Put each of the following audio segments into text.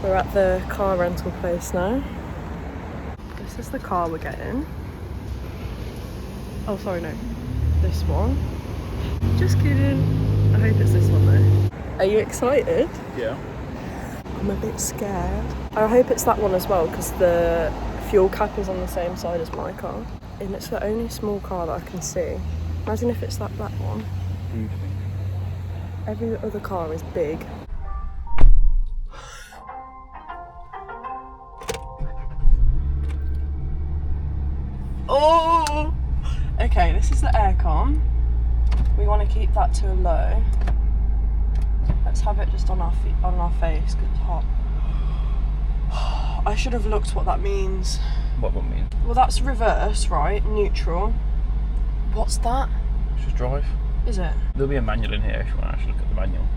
We're at the car rental place now. This is the car we're getting. Oh, sorry, no. This one. Just kidding. I hope it's this one though. Are you excited? Yeah. I'm a bit scared. I hope it's that one as well, because the fuel cap is on the same side as my car. And it's the only small car that I can see. Imagine if it's that black one. Every other car is big. Oh! Okay, this is the aircon. We want to keep that to a low. Let's have it just on our feet, on our face, because it's hot. I should have looked what that means. What would mean? Well, that's reverse, right? Neutral. What's that? Just drive. Is it? There'll be a manual in here if you want to actually look at the manual,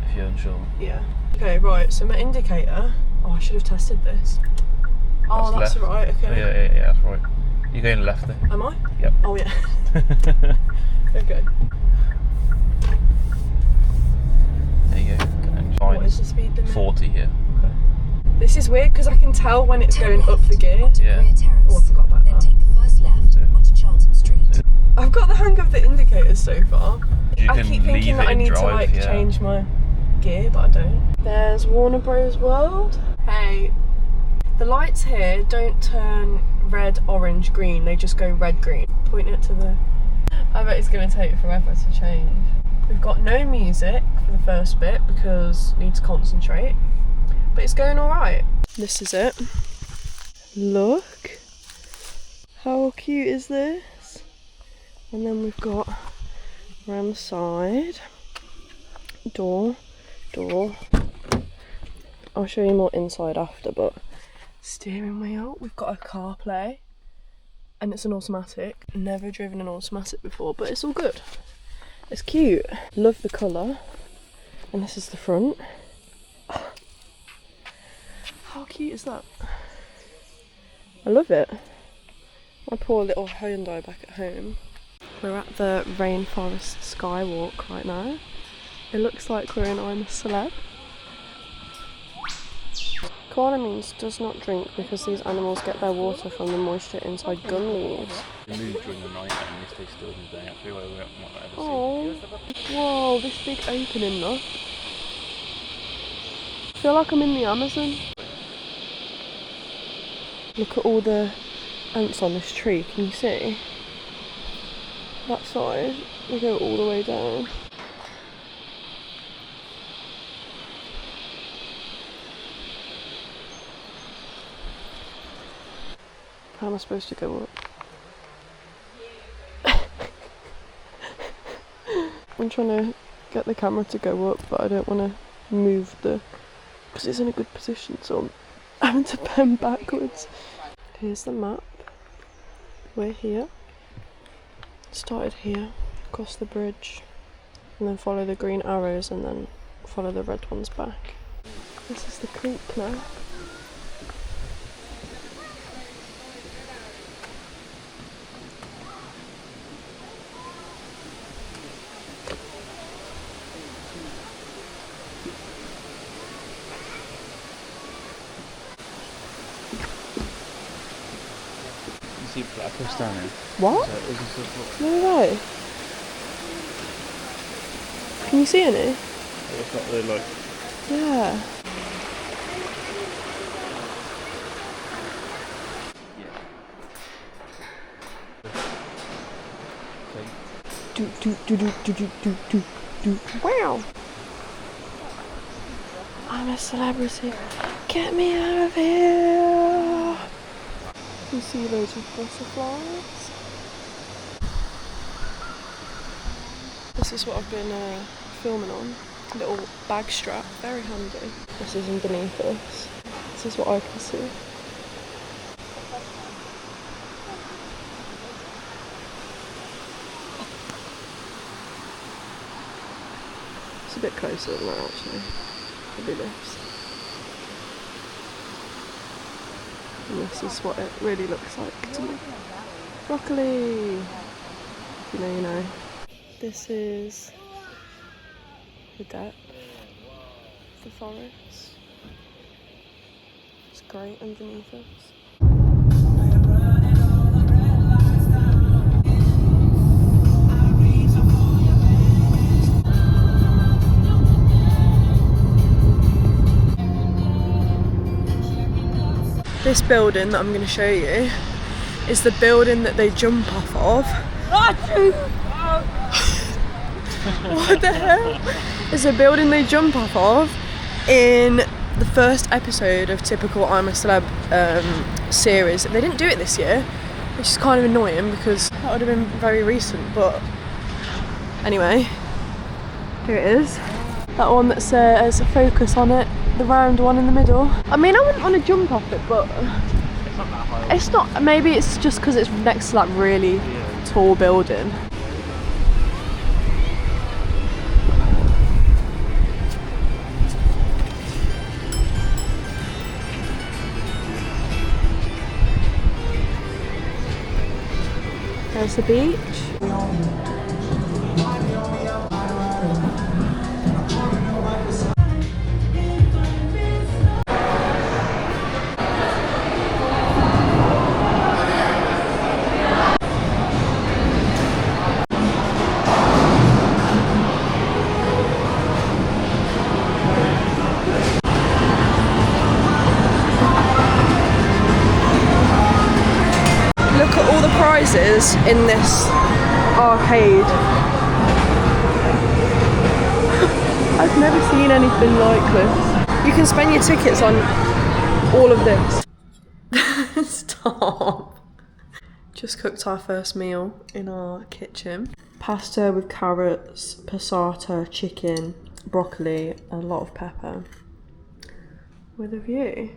if you're unsure. Yeah. Okay, right, so my indicator... Oh, I should have tested this. Oh, that's right, okay. Yeah, that's right. You're going left there. Am I? Yep. Oh, yeah. Okay. There you go. What is the speed limit? 40 here. Okay. This is weird because I can tell when it's going up the gear. Yeah. Oh, I forgot about Then that. take the first left onto Charlton Street. I've got the hang of the indicators so far. You I can keep thinking leave that it I in need to drive, like yeah. change my gear, but I don't. There's Warner Bros. World. Hey, the lights here don't turn red, orange, green. They just go red, green. Point it to the... I bet it's going to take forever to change. We've got no music for the first bit because I need to concentrate. But it's going alright. This is it. Look. How cute is this? And then we've got around the side. Door. I'll show you more inside after, but steering wheel. We've got a CarPlay. And it's an automatic. Never driven an automatic before, but it's all good. It's cute. Love the colour. And this is the front. How cute is that? I love it. My poor little Hyundai back at home. We're at the Rainforest Skywalk right now. It looks like we're in I'm a Celeb. Koala means does not drink because these animals get their water from the moisture inside gum leaves. We move during the night and we stay still in the day. Actually, where we might not ever Oh, whoa, this big opening though. I feel like I'm in the Amazon. Look at all the ants on this tree, can you see? That side, we go all the way down. How am I supposed to go up? I'm trying to get the camera to go up, but I don't want to move because it's in a good position, so I'm having to bend backwards. Here's the map. We're here. Started here, across the bridge, and then follow the green arrows and then follow the red ones back. This is the creek now. see platypus down here. What? No way. Can you see any? It's not really like... Yeah. Do do do do do do do do do. Wow. I'm a celebrity. Get me out of here. You see loads of butterflies. This is what I've been filming on. Little bag strap, very handy. This is underneath us. This is what I can see. It's a bit closer than that actually. Probably this. And this is what it really looks like to me. Broccoli! If you know, you know. This is the depth of the forest. It's great underneath us. This building that I'm going to show you is the building that they jump off of. What the hell? It's a building they jump off of in the first episode of typical I'm a Celeb series. They didn't do it this year, which is kind of annoying because that would have been very recent, but anyway, here it is. That one that says focus on it, the round one in the middle. I mean, I wouldn't want to jump off it, but It's not that high. it's not, maybe it's just because it's next to that really tall building. There's the beach. Look at all the prizes in this arcade. I've never seen anything like this. You can spend your tickets on all of this. Stop. Just cooked our first meal in our kitchen. Pasta with carrots, passata, chicken, broccoli, a lot of pepper. With a view.